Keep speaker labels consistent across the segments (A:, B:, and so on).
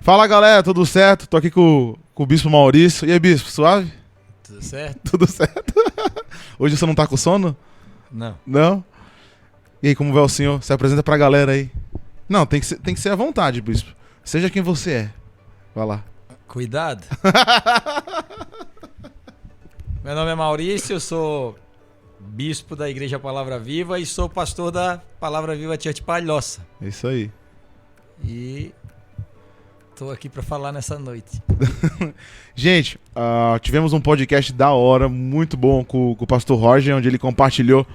A: Fala, galera, tudo certo? Tô aqui com o Bispo Maurício. E aí, Bispo, suave?
B: Tudo certo?
A: Tudo certo? Hoje você não tá com sono?
B: Não.
A: Não? E aí, como vai o senhor? Se apresenta pra galera aí. Não, tem que ser à vontade, Bispo. Seja quem você é. Vai lá.
B: Cuidado. Meu nome é Maurício, eu sou bispo da Igreja Palavra Viva e sou pastor da Palavra Viva Church Palhoça.
A: É isso aí.
B: E tô aqui para falar nessa noite.
A: Gente, tivemos um podcast da hora, muito bom com o pastor Roger, onde ele compartilhou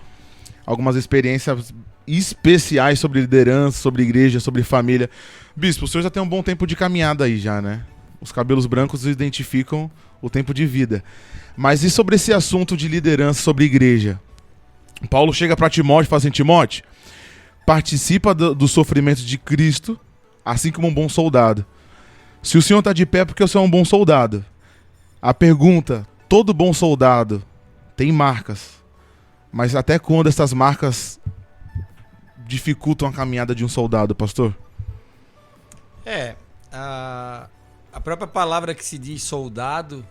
A: algumas experiências especiais sobre liderança, sobre igreja, sobre família. Bispo, o senhor já tem um bom tempo de caminhada aí já, né? Os cabelos brancos identificam o tempo de vida. Mas e sobre esse assunto de liderança, sobre igreja? Paulo chega para Timóteo e fala assim: Timóteo, participa do sofrimento de Cristo, assim como um bom soldado. Se o senhor está de pé, é porque o senhor é um bom soldado. A pergunta: todo bom soldado tem marcas, mas até quando essas marcas dificultam a caminhada de um soldado, pastor?
B: A própria palavra que se diz soldado,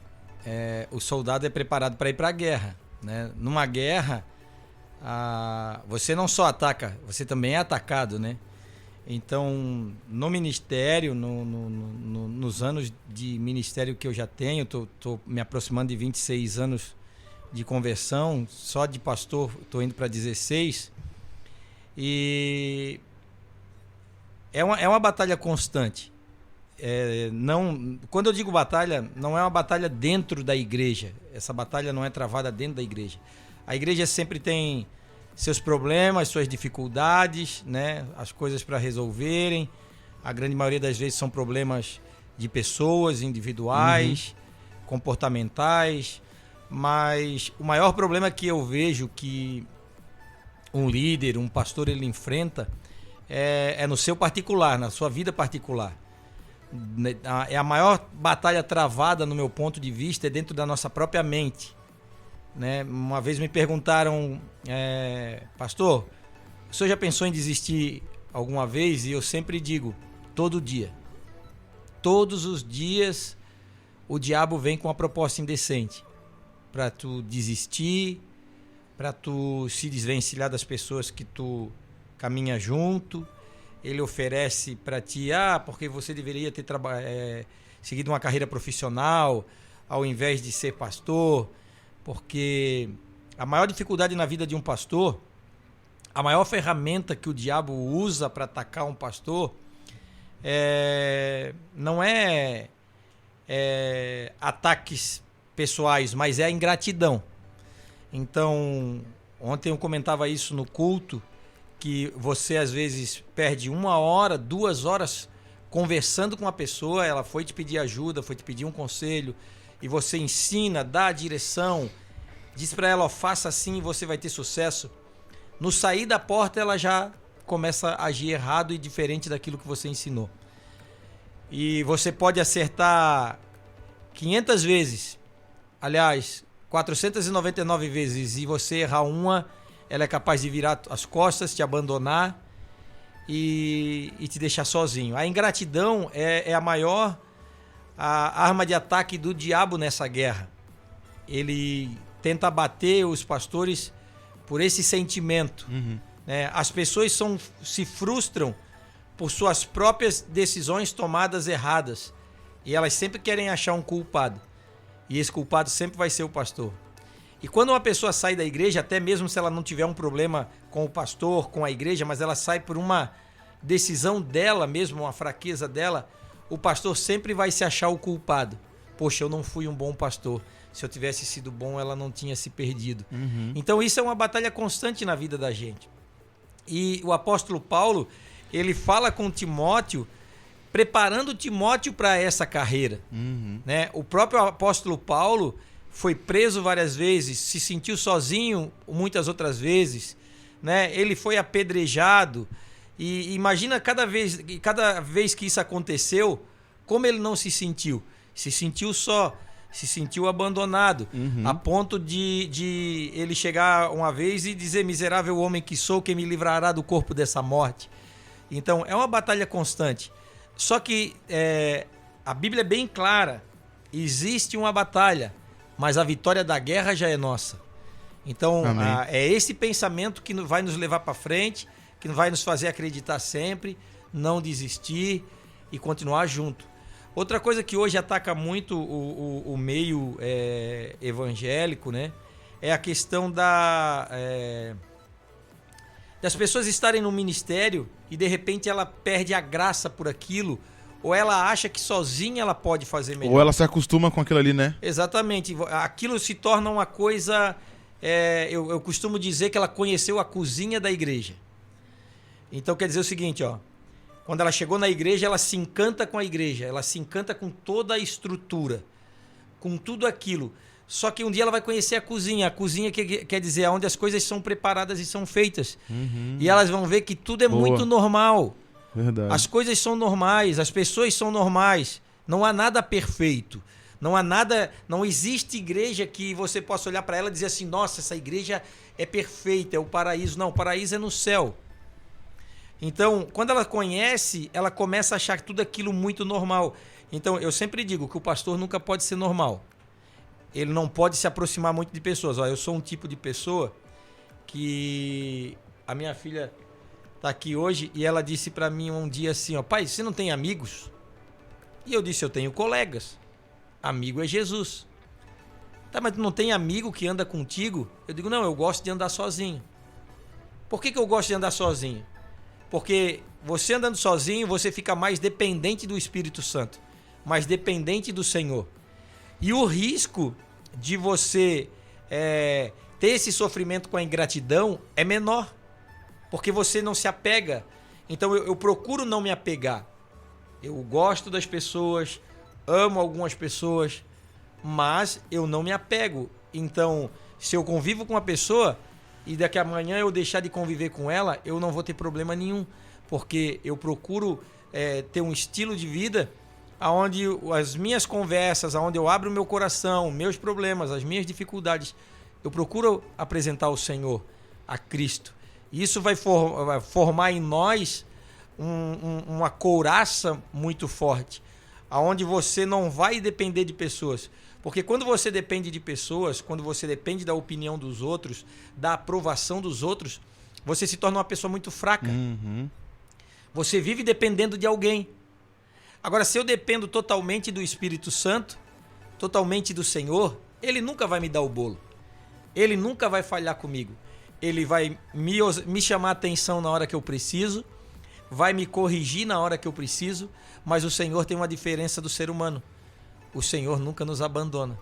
B: o soldado é preparado para ir para a guerra, né? Numa guerra, você não só ataca, você também é atacado, né? Então, no ministério, nos anos de ministério que eu já tenho, tô me aproximando de 26 anos de conversão, só de pastor estou indo para 16, e é uma batalha constante. Quando eu digo batalha, não é uma batalha dentro da igreja, essa batalha não é travada dentro da igreja. A igreja sempre tem seus problemas, suas dificuldades, né? As coisas para resolverem. A grande maioria das vezes são problemas de pessoas individuais, comportamentais, mas o maior problema que eu vejo que um líder, um pastor, ele enfrenta é no seu particular, na sua vida particular. A maior batalha travada, no meu ponto de vista, é dentro da nossa própria mente, né? Uma vez me perguntaram: pastor, o senhor já pensou em desistir alguma vez? E eu sempre digo: todo dia. Todos os dias o diabo vem com uma proposta indecente para tu desistir, para tu se desvencilhar das pessoas que tu caminha junto. Ele oferece para ti: porque você deveria ter seguido uma carreira profissional ao invés de ser pastor. Porque a maior dificuldade na vida de um pastor, a maior ferramenta que o diabo usa para atacar um pastor, não é ataques pessoais, mas é a ingratidão. Então, ontem eu comentava isso no culto, que você às vezes perde 1 hora, 2 horas conversando com a pessoa, ela foi te pedir ajuda, foi te pedir um conselho, e você ensina, dá a direção, diz para ela: faça assim e você vai ter sucesso. No sair da porta ela já começa a agir errado e diferente daquilo que você ensinou. E você pode acertar 500 vezes, aliás, 499 vezes, e você errar uma, ela é capaz de virar as costas, te abandonar e te deixar sozinho. A ingratidão é a maior arma de ataque do diabo nessa guerra. Ele tenta abater os pastores por esse sentimento. Né? As pessoas se frustram por suas próprias decisões tomadas erradas. E elas sempre querem achar um culpado. E esse culpado sempre vai ser o pastor. E quando uma pessoa sai da igreja, até mesmo se ela não tiver um problema com o pastor, com a igreja, mas ela sai por uma decisão dela mesmo, uma fraqueza dela, o pastor sempre vai se achar o culpado. Poxa, eu não fui um bom pastor. Se eu tivesse sido bom, ela não tinha se perdido. Então isso é uma batalha constante na vida da gente. E o apóstolo Paulo, ele fala com Timóteo, preparando Timóteo para essa carreira. Né? O próprio apóstolo Paulo foi preso várias vezes, se sentiu sozinho muitas outras vezes, né? Ele foi apedrejado. E imagina cada vez que isso aconteceu, como ele não se sentiu. Se sentiu só, se sentiu abandonado, a ponto de ele chegar uma vez e dizer: miserável homem que sou, quem me livrará do corpo dessa morte? Então é uma batalha constante. Só que a Bíblia é bem clara. Existe uma batalha, mas a vitória da guerra já é nossa. Então, é esse pensamento que vai nos levar para frente, que vai nos fazer acreditar sempre, não desistir e continuar junto. Outra coisa que hoje ataca muito o meio evangélico, né, é a questão das pessoas estarem no ministério e de repente ela perde a graça por aquilo, ou ela acha que sozinha ela pode fazer melhor.
A: Ou ela se acostuma com aquilo ali, né?
B: Exatamente. Aquilo se torna uma coisa... eu costumo dizer que ela conheceu a cozinha da igreja. Então quer dizer o seguinte, ó. Quando ela chegou na igreja, ela se encanta com a igreja. Ela se encanta com toda a estrutura. Com tudo aquilo. Só que um dia ela vai conhecer a cozinha. A cozinha quer dizer onde as coisas são preparadas e são feitas. E elas vão ver que tudo é muito normal.
A: Verdade.
B: As coisas são normais, as pessoas são normais. Não há nada perfeito. Não existe igreja que você possa olhar para ela e dizer assim, nossa, essa igreja é perfeita, é o paraíso. Não, o paraíso é no céu. Então, quando ela conhece, ela começa a achar tudo aquilo muito normal. Então, eu sempre digo que o pastor nunca pode ser normal. Ele não pode se aproximar muito de pessoas. Eu sou um tipo de pessoa que... A minha filha está aqui hoje e ela disse para mim um dia assim, ó, pai, você não tem amigos? E eu disse, eu tenho colegas. Amigo é Jesus. Tá, mas tu não tem amigo que anda contigo? Eu digo, não, eu gosto de andar sozinho. Por que eu gosto de andar sozinho? Porque você andando sozinho, você fica mais dependente do Espírito Santo, mais dependente do Senhor. E o risco de você ter esse sofrimento com a ingratidão é menor, porque você não se apega. Então eu procuro não me apegar. Eu gosto das pessoas, amo algumas pessoas, mas eu não me apego. Então, se eu convivo com uma pessoa e daqui a amanhã eu deixar de conviver com ela, eu não vou ter problema nenhum, porque eu procuro ter um estilo de vida onde as minhas conversas, onde eu abro o meu coração, meus problemas, as minhas dificuldades, eu procuro apresentar ao Senhor, a Cristo. E isso vai formar em nós uma couraça muito forte, aonde você não vai depender de pessoas. Porque quando você depende de pessoas, quando você depende da opinião dos outros, da aprovação dos outros, você se torna uma pessoa muito fraca. Você vive dependendo de alguém. Agora, se eu dependo totalmente do Espírito Santo, totalmente do Senhor, Ele nunca vai me dar o bolo. Ele nunca vai falhar comigo. Ele vai me chamar a atenção na hora que eu preciso, vai me corrigir na hora que eu preciso, mas o Senhor tem uma diferença do ser humano. O Senhor nunca nos abandona.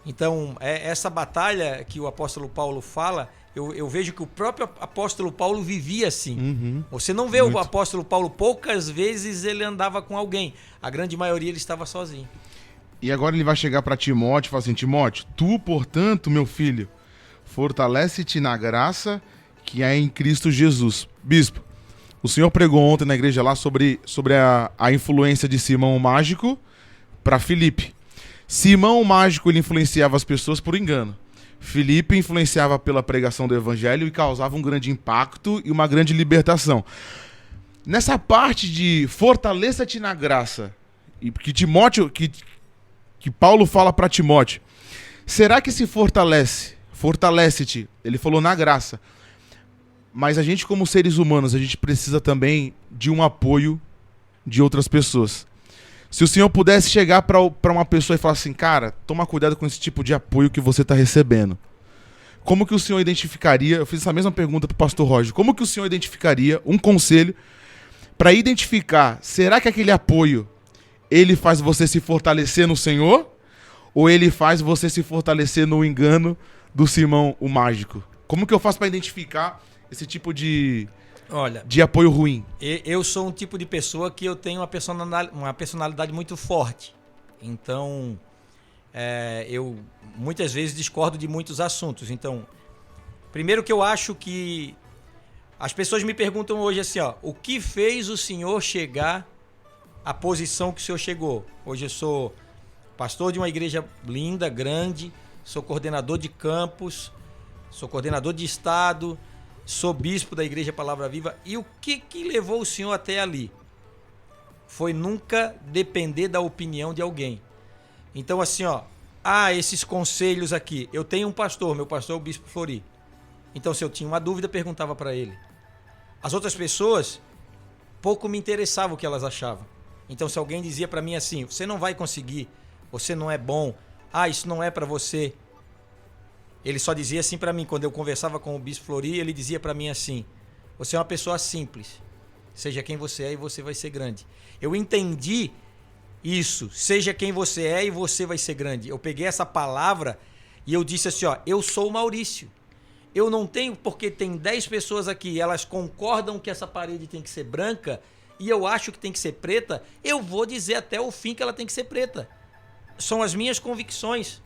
B: Então, essa batalha que o apóstolo Paulo fala, eu vejo que o próprio apóstolo Paulo vivia assim. Você não vê o apóstolo Paulo, poucas vezes ele andava com alguém. A grande maioria ele estava sozinho.
A: E agora ele vai chegar para Timóteo e falar assim, Timóteo, tu, portanto, meu filho, fortalece-te na graça que há em Cristo Jesus. Bispo, o senhor pregou ontem na igreja lá sobre a influência de Simão o Mágico para Filipe. Simão o Mágico ele influenciava as pessoas por engano. Filipe influenciava pela pregação do evangelho e causava um grande impacto e uma grande libertação. Nessa parte de fortaleça-te na graça, e que Timóteo, que Paulo fala para Timóteo, será que se fortalece-te, ele falou na graça, mas a gente como seres humanos, a gente precisa também de um apoio de outras pessoas. Se o senhor pudesse chegar para uma pessoa e falar assim, cara, toma cuidado com esse tipo de apoio que você está recebendo. Como que o senhor identificaria, eu fiz essa mesma pergunta para o pastor Roger, como que o senhor identificaria um conselho para identificar, será que aquele apoio, ele faz você se fortalecer no Senhor? Ou ele faz você se fortalecer no engano do Simão o Mágico? Como que eu faço para identificar esse tipo de apoio ruim?
B: Eu sou um tipo de pessoa que eu tenho uma personalidade muito forte. Então, eu muitas vezes discordo de muitos assuntos. Então, primeiro que eu acho que as pessoas me perguntam hoje assim, ó, o que fez o senhor chegar à posição que o senhor chegou? Hoje eu sou pastor de uma igreja linda, grande, sou coordenador de campus, sou coordenador de estado, sou bispo da Igreja Palavra Viva. E o que levou o senhor até ali? foi nunca depender da opinião de alguém. Então, assim, ó, esses conselhos aqui. Eu tenho um pastor, meu pastor é o Bispo Flori. Então, se eu tinha uma dúvida, perguntava para ele. As outras pessoas, pouco me interessava o que elas achavam. Então, se alguém dizia para mim assim, você não vai conseguir, você não é bom, isso não é para você. Ele só dizia assim para mim, quando eu conversava com o Bispo Flori, ele dizia para mim assim, você é uma pessoa simples, seja quem você é e você vai ser grande. Eu entendi isso, seja quem você é e você vai ser grande. Eu peguei essa palavra e eu disse assim, eu sou o Maurício. Eu não tenho, porque tem 10 pessoas aqui, elas concordam que essa parede tem que ser branca e eu acho que tem que ser preta, eu vou dizer até o fim que ela tem que ser preta. São as minhas convicções.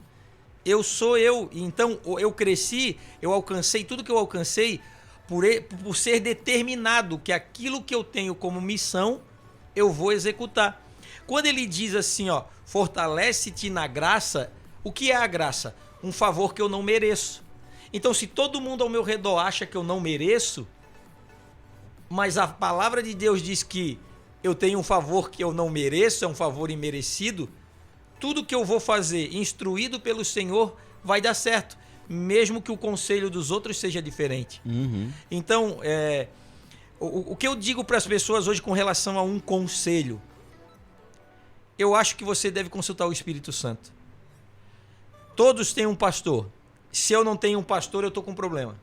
B: Eu sou eu. Então, eu cresci, eu alcancei tudo que eu alcancei por ser determinado que aquilo que eu tenho como missão, eu vou executar. Quando ele diz assim, fortalece-te na graça, o que é a graça? Um favor que eu não mereço. Então, se todo mundo ao meu redor acha que eu não mereço, mas a palavra de Deus diz que eu tenho um favor que eu não mereço, é um favor imerecido, tudo que eu vou fazer, instruído pelo Senhor, vai dar certo, mesmo que o conselho dos outros seja diferente.
A: Uhum.
B: Então, o que eu digo para as pessoas hoje com relação a um conselho, eu acho que você deve consultar o Espírito Santo. Todos têm um pastor. Se eu não tenho um pastor, eu estou com um problema.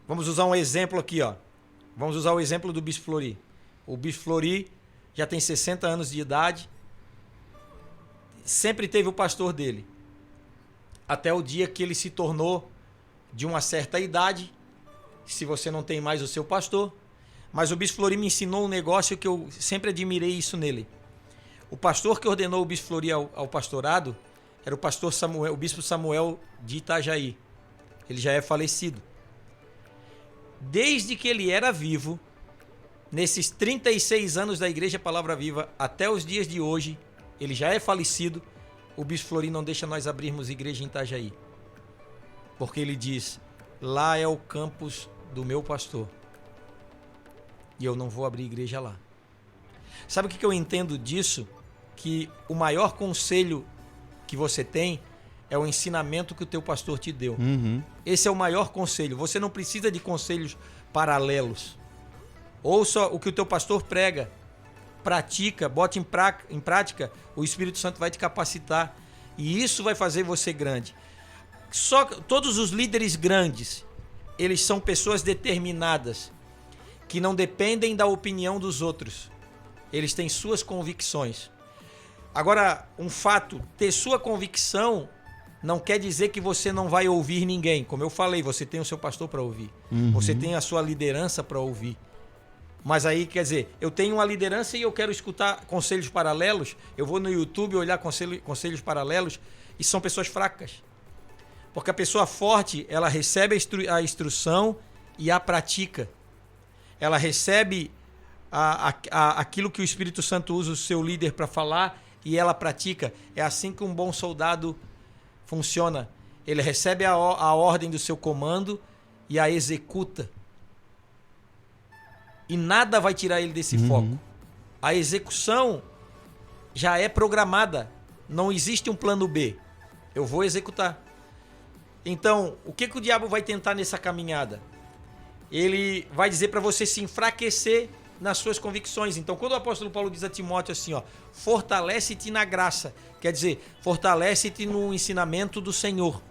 B: Vamos usar um exemplo aqui, Vamos usar o exemplo do Bispo Flori. O Bispo Flori já tem 60 anos de idade, sempre teve o pastor dele. Até o dia que ele se tornou de uma certa idade, se você não tem mais o seu pastor. Mas o Bispo Flori me ensinou um negócio que eu sempre admirei isso nele. O pastor que ordenou o Bispo Flori ao pastorado era o pastor Samuel, o Bispo Samuel de Itajaí. Ele já é falecido. Desde que ele era vivo, nesses 36 anos da Igreja Palavra Viva, até os dias de hoje, ele já é falecido, o Bispo Flori não deixa nós abrirmos igreja em Itajaí. Porque ele diz, lá é o campus do meu pastor. E eu não vou abrir igreja lá. Sabe o que eu entendo disso? Que o maior conselho que você tem é o ensinamento que o teu pastor te deu.
A: Uhum.
B: Esse é o maior conselho. Você não precisa de conselhos paralelos. Ouça o que o teu pastor prega, pratica, bote em prática, o Espírito Santo vai te capacitar e isso vai fazer você grande. Todos os líderes grandes, eles são pessoas determinadas, que não dependem da opinião dos outros. Eles têm suas convicções. Agora, um fato, ter sua convicção não quer dizer que você não vai ouvir ninguém. Como eu falei, você tem o seu pastor para ouvir.
A: Uhum.
B: Você tem a sua liderança para ouvir. Mas aí, quer dizer, eu tenho uma liderança e eu quero escutar conselhos paralelos. Eu vou no YouTube olhar conselhos paralelos e são pessoas fracas. Porque a pessoa forte, ela recebe a instrução e a pratica. Ela recebe aquilo que o Espírito Santo usa o seu líder para falar e ela pratica. É assim que um bom soldado funciona. Ele recebe a ordem do seu comando e a executa. E nada vai tirar ele desse foco. A execução já é programada. Não existe um plano B. Eu vou executar. Então, o que o diabo vai tentar nessa caminhada? Ele vai dizer para você se enfraquecer nas suas convicções. Então, quando o apóstolo Paulo diz a Timóteo assim, fortalece-te na graça, quer dizer, fortalece-te no ensinamento do Senhor.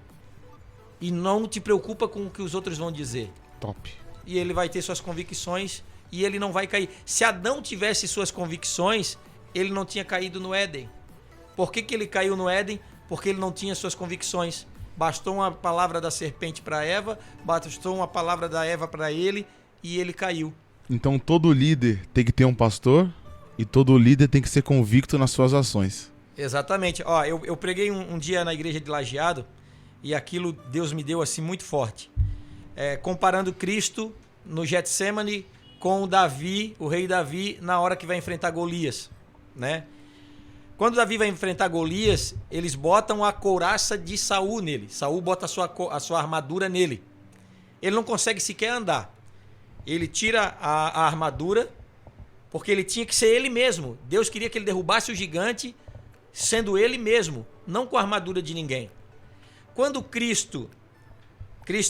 B: E não te preocupa com o que os outros vão dizer.
A: Top.
B: E ele vai ter suas convicções e ele não vai cair. Se Adão tivesse suas convicções, ele não tinha caído no Éden. Por que ele caiu no Éden? Porque ele não tinha suas convicções. Bastou uma palavra da serpente para Eva, bastou uma palavra da Eva para ele e ele caiu.
A: Então todo líder tem que ter um pastor e todo líder tem que ser convicto nas suas ações.
B: Exatamente. Eu preguei um dia na igreja de Lajeado e aquilo Deus me deu assim muito forte. Comparando Cristo no Getsemane com o Davi, o rei Davi, na hora que vai enfrentar Golias, né? Quando Davi vai enfrentar Golias, eles botam a couraça de Saul nele. Saul bota a sua armadura nele. Ele não consegue sequer andar. Ele tira a armadura, porque ele tinha que ser ele mesmo. Deus queria que ele derrubasse o gigante sendo ele mesmo, não com a armadura de ninguém. Quando Cristo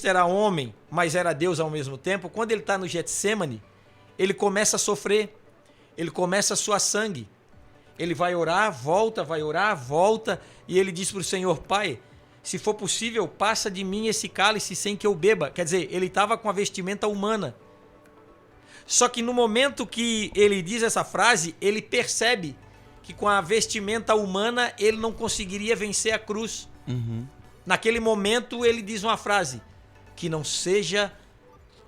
B: era homem, mas era Deus ao mesmo tempo, quando ele está no Getsêmani, ele começa a sofrer, ele começa a suar sangue. Ele vai orar, volta, e ele diz para o Senhor: Pai, se for possível, passa de mim esse cálice sem que eu beba. Quer dizer, ele estava com a vestimenta humana. Só que no momento que ele diz essa frase, ele percebe que com a vestimenta humana ele não conseguiria vencer a cruz.
A: Uhum.
B: Naquele momento ele diz uma frase: que não seja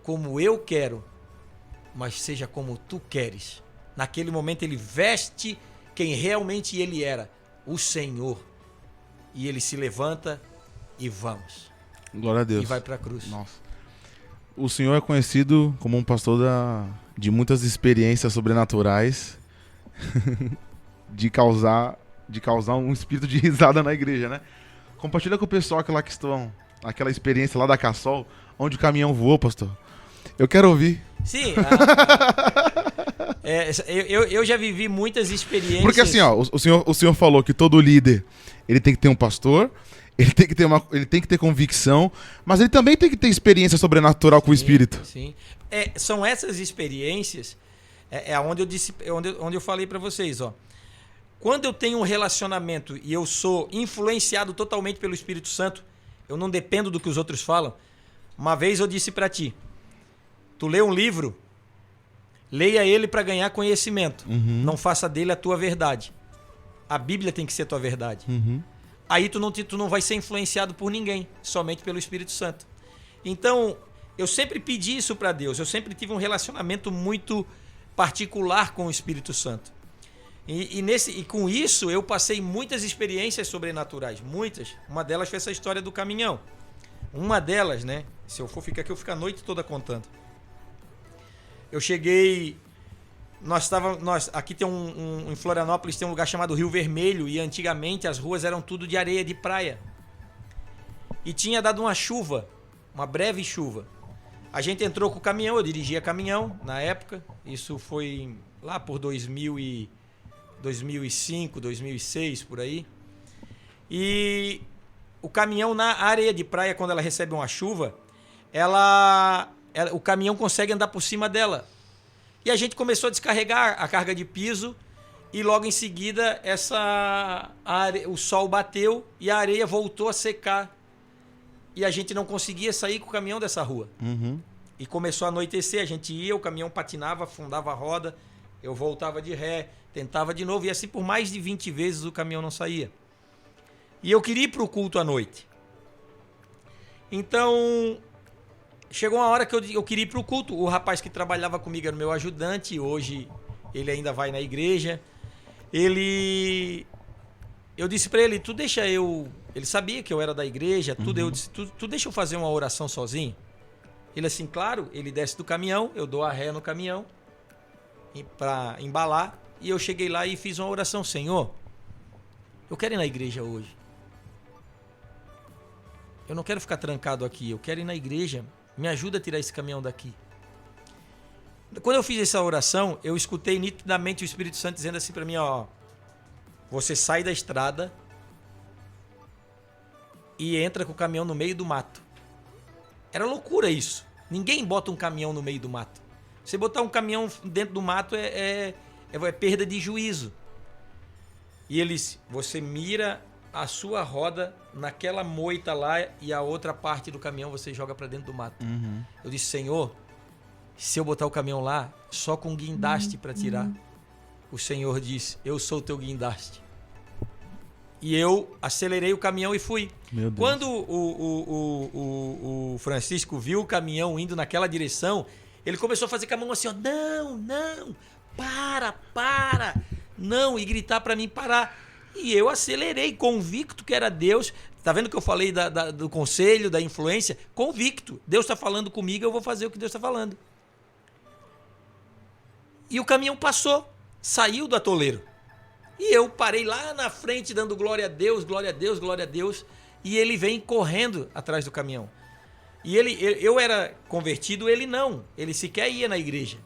B: como eu quero, mas seja como tu queres. Naquele momento ele veste quem realmente ele era, o Senhor. E ele se levanta e vamos.
A: Glória a Deus.
B: E vai para a cruz.
A: Nossa. O senhor é conhecido como um pastor de muitas experiências sobrenaturais, de causar um espírito de risada na igreja, né? Compartilha com o pessoal aquela experiência lá da Cassol, onde o caminhão voou, pastor. Eu quero ouvir.
B: Sim. Eu já vivi muitas experiências.
A: Porque assim, ó, o senhor falou que todo líder, ele tem que ter um pastor, ele tem que ter convicção, mas ele também tem que ter experiência sobrenatural com o Espírito.
B: Sim. São essas experiências onde eu falei para vocês, ó. Quando eu tenho um relacionamento e eu sou influenciado totalmente pelo Espírito Santo, eu não dependo do que os outros falam. Uma vez eu disse para ti: tu lê um livro, leia ele para ganhar conhecimento.
A: Uhum.
B: Não faça dele a tua verdade. A Bíblia tem que ser a tua verdade.
A: Uhum.
B: Aí tu não vai ser influenciado por ninguém, somente pelo Espírito Santo. Então, eu sempre pedi isso para Deus. Eu sempre tive um relacionamento muito particular com o Espírito Santo. E com isso, eu passei muitas experiências sobrenaturais. Muitas. Uma delas foi essa história do caminhão. Uma delas, né? Se eu for ficar aqui, eu fico a noite toda contando. Eu cheguei... Aqui tem em Florianópolis tem um lugar chamado Rio Vermelho, e antigamente as ruas eram tudo de areia de praia. E tinha dado uma chuva, uma breve chuva. A gente entrou com o caminhão, eu dirigia caminhão na época. Isso foi lá por 2005, 2006, por aí. E o caminhão na areia de praia, quando ela recebe uma chuva, o caminhão consegue andar por cima dela. E a gente começou a descarregar a carga de piso e logo em seguida o sol bateu e a areia voltou a secar. E a gente não conseguia sair com o caminhão dessa rua.
A: Uhum.
B: E começou a anoitecer, a gente ia, o caminhão patinava, afundava a roda, eu voltava de ré, tentava de novo, e assim por mais de 20 vezes o caminhão não saía. E eu queria ir para o culto à noite. Então... chegou uma hora que eu queria ir para o culto. O rapaz que trabalhava comigo era o meu ajudante. Hoje ele ainda vai na igreja. Eu disse para ele: tu deixa eu... Ele sabia que eu era da igreja, tudo. Uhum. Eu disse: tu deixa eu fazer uma oração sozinho? Ele assim, claro. Ele desce do caminhão, eu dou a ré no caminhão para embalar. E eu cheguei lá e fiz uma oração: Senhor, eu quero ir na igreja hoje. Eu não quero ficar trancado aqui, eu quero ir na igreja. Me ajuda a tirar esse caminhão daqui. Quando eu fiz essa oração, eu escutei nitidamente o Espírito Santo dizendo assim para mim: ó, você sai da estrada e entra com o caminhão no meio do mato. Era loucura isso. Ninguém bota um caminhão no meio do mato. Você botar um caminhão dentro do mato é perda de juízo. E eles, você mira a sua roda naquela moita lá e a outra parte do caminhão você joga para dentro do mato. Uhum. Eu disse: Senhor, se eu botar o caminhão lá só com guindaste para tirar, o Senhor disse: eu sou o teu guindaste. E eu acelerei o caminhão e fui. Meu Deus. Quando o Francisco viu o caminhão indo naquela direção, ele começou a fazer com a mão assim: ó, não, para, não, e gritar para mim parar. E eu acelerei, convicto que era Deus. Tá vendo que eu falei do conselho, da influência? Convicto. Deus está falando comigo, eu vou fazer o que Deus está falando. E o caminhão passou, saiu do atoleiro. E eu parei lá na frente dando glória a Deus, glória a Deus, glória a Deus. E ele vem correndo atrás do caminhão. E eu era convertido, ele não. Ele sequer ia na igreja.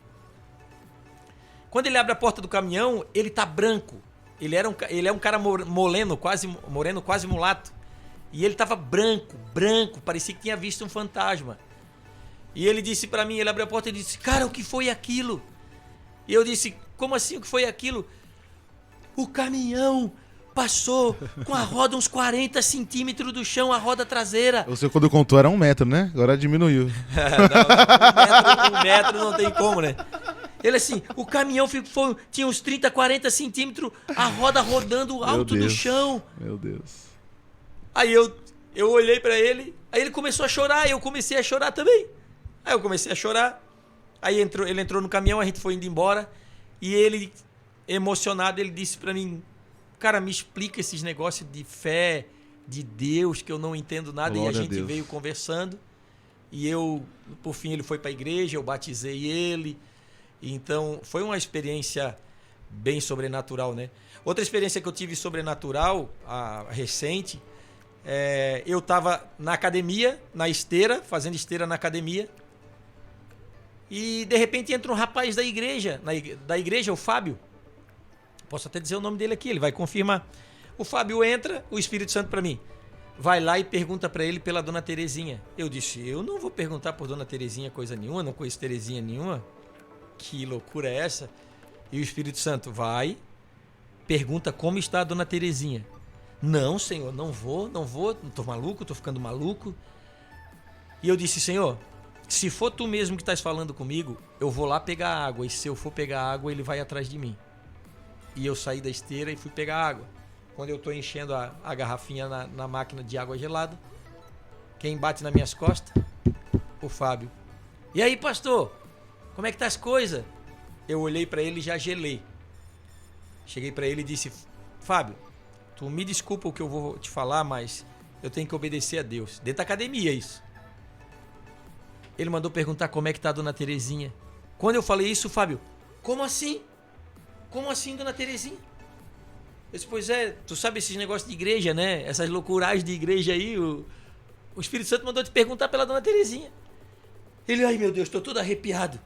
B: Quando ele abre a porta do caminhão, ele tá branco. Ele é um cara moreno, quase mulato. E ele tava branco, parecia que tinha visto um fantasma. E ele disse pra mim, ele abriu a porta e disse: cara, o que foi aquilo? E eu disse: como assim, o que foi aquilo? O caminhão passou com a roda uns 40 centímetros do chão, a roda traseira.
A: Você quando contou era 1 metro, né? Agora diminuiu.
B: Não, 1 metro não tem como, né? Ele assim, o caminhão tinha uns 30, 40 centímetros, a roda rodando alto do chão.
A: Meu Deus.
B: Aí eu olhei pra ele, aí ele começou a chorar, eu comecei a chorar também. Aí eu comecei a chorar, aí ele entrou no caminhão, a gente foi indo embora, e ele, emocionado, ele disse pra mim: cara, me explica esses negócios de fé, de Deus, que eu não entendo nada. Glória e a gente veio conversando, e por fim, ele foi pra igreja, eu batizei ele. Então, foi uma experiência bem sobrenatural, né? Outra experiência que eu tive sobrenatural, recente, eu estava na academia, na esteira, fazendo esteira na academia, e de repente entra um rapaz da igreja, o Fábio. Posso até dizer o nome dele aqui, ele vai confirmar. O Fábio entra, o Espírito Santo para mim, vai lá e pergunta para ele pela Dona Terezinha. Eu disse: eu não vou perguntar por Dona Terezinha coisa nenhuma, não conheço Terezinha nenhuma. Que loucura é essa? E o Espírito Santo vai, pergunta como está a Dona Terezinha. Não, Senhor, não vou, não tô maluco, tô ficando maluco. E eu disse: Senhor, se for tu mesmo que estás falando comigo, eu vou lá pegar água, e se eu for pegar água, ele vai atrás de mim. E eu saí da esteira e fui pegar água. Quando eu tô enchendo a garrafinha na máquina de água gelada, quem bate nas minhas costas? O Fábio. E aí, pastor? Como é que tá as coisas? Eu olhei pra ele e já gelei. Cheguei pra ele e disse: Fábio, tu me desculpa o que eu vou te falar, mas eu tenho que obedecer a Deus. Dentro da academia, isso. Ele mandou perguntar como é que tá a Dona Terezinha. Quando eu falei isso, Fábio: como assim? Como assim, Dona Terezinha? Eu disse: pois é, tu sabe esses negócios de igreja, né? Essas loucuragens de igreja aí. O Espírito Santo mandou te perguntar pela Dona Terezinha. Ele: ai meu Deus, tô todo arrepiado.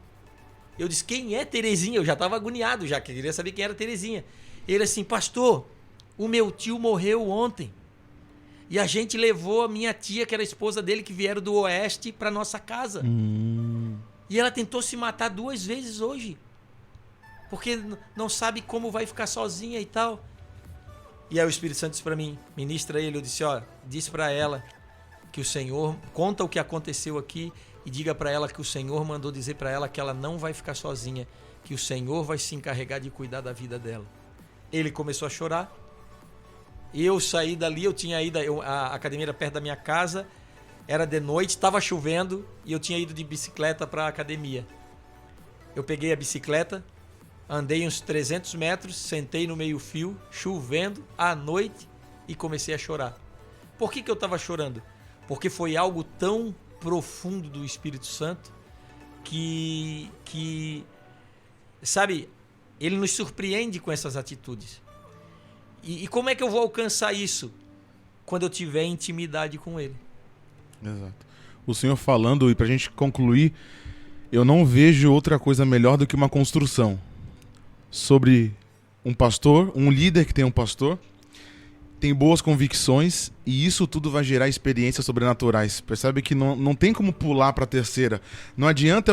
B: Eu disse: quem é Terezinha? Eu já estava agoniado, já queria saber quem era Terezinha. Ele assim: pastor, o meu tio morreu ontem. E a gente levou a minha tia, que era a esposa dele, que vieram do oeste, para nossa casa. E ela tentou se matar 2 vezes hoje. Porque não sabe como vai ficar sozinha e tal. E aí o Espírito Santo disse para mim: ministra ele. Eu disse: ó, disse para ela que o Senhor, conta o que aconteceu aqui, e diga para ela que o Senhor mandou dizer para ela que ela não vai ficar sozinha, que o Senhor vai se encarregar de cuidar da vida dela. Ele começou a chorar. Eu saí dali, eu tinha ido, a academia era perto da minha casa, era de noite, estava chovendo, e eu tinha ido de bicicleta para a academia. Eu peguei a bicicleta, andei uns 300 metros, sentei no meio-fio, chovendo, à noite, e comecei a chorar. Por que eu estava chorando? Porque foi algo tão profundo do Espírito Santo que sabe, ele nos surpreende com essas atitudes. E como é que eu vou alcançar isso? Quando eu tiver intimidade com ele.
A: Exato. O senhor falando, e pra gente concluir, eu não vejo outra coisa melhor do que uma construção sobre um pastor, um líder que tem um pastor, tem boas convicções, e isso tudo vai gerar experiências sobrenaturais. Percebe que não tem como pular para a terceira. Não adianta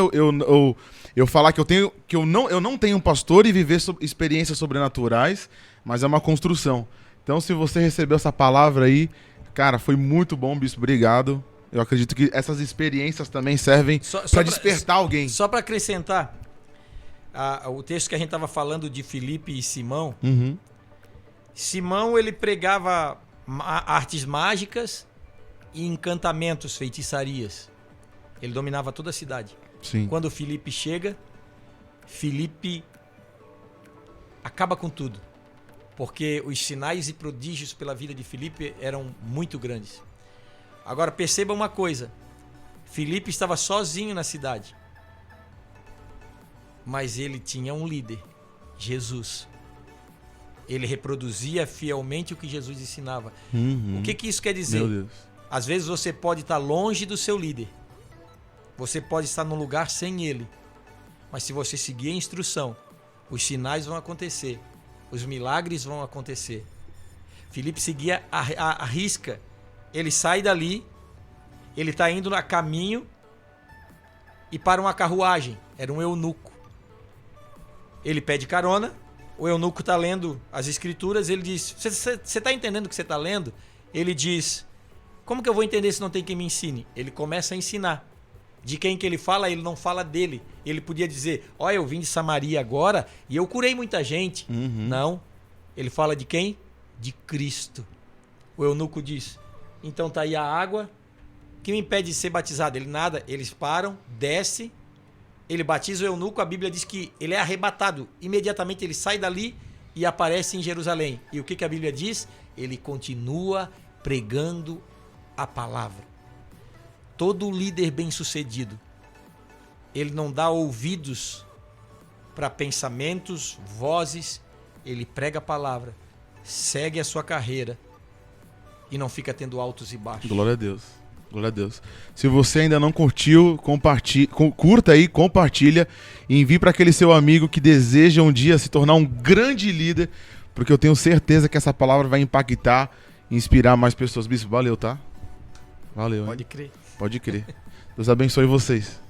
A: eu falar que eu não tenho um pastor e viver experiências sobrenaturais, mas é uma construção. Então, se você recebeu essa palavra aí, cara, foi muito bom, bispo, obrigado. Eu acredito que essas experiências também servem para despertar alguém.
B: Só para acrescentar, o texto que a gente estava falando de Filipe e Simão, Simão, ele pregava artes mágicas e encantamentos, feitiçarias. Ele dominava toda a cidade.
A: Sim.
B: Quando Filipe chega, Filipe acaba com tudo. Porque os sinais e prodígios pela vida de Filipe eram muito grandes. Agora, perceba uma coisa. Filipe estava sozinho na cidade. Mas ele tinha um líder, Jesus. Ele reproduzia fielmente o que Jesus ensinava. O que isso quer dizer?
A: Meu Deus.
B: Às vezes você pode estar longe do seu líder, Você pode estar num lugar sem ele, mas se você seguir a instrução, os sinais vão acontecer, os milagres vão acontecer. Filipe seguia a risca. Ele sai dali, ele está indo a caminho e para uma carruagem. Era um eunuco. Ele pede carona, o eunuco está lendo as escrituras, ele diz, você está entendendo o que você está lendo? Ele diz, como que eu vou entender se não tem quem me ensine? Ele começa a ensinar. De quem que ele fala? Ele não fala dele. Ele podia dizer, olha, eu vim de Samaria agora e eu curei muita gente. Não. Ele fala de quem? De Cristo. O eunuco diz, então tá aí a água, que me impede de ser batizado? Ele nada, eles param, desce, ele batiza o eunuco, a Bíblia diz que ele é arrebatado. Imediatamente ele sai dali e aparece em Jerusalém. E o que a Bíblia diz? Ele continua pregando a palavra. Todo líder bem-sucedido, ele não dá ouvidos para pensamentos, vozes, ele prega a palavra, segue a sua carreira e não fica tendo altos e baixos.
A: Glória a Deus. Glória a Deus. Se você ainda não curtiu, curta aí, compartilha e envie para aquele seu amigo que deseja um dia se tornar um grande líder, porque eu tenho certeza que essa palavra vai impactar e inspirar mais pessoas. Bispo, valeu, tá? Valeu.
B: Pode crer.
A: Pode crer. Deus abençoe vocês.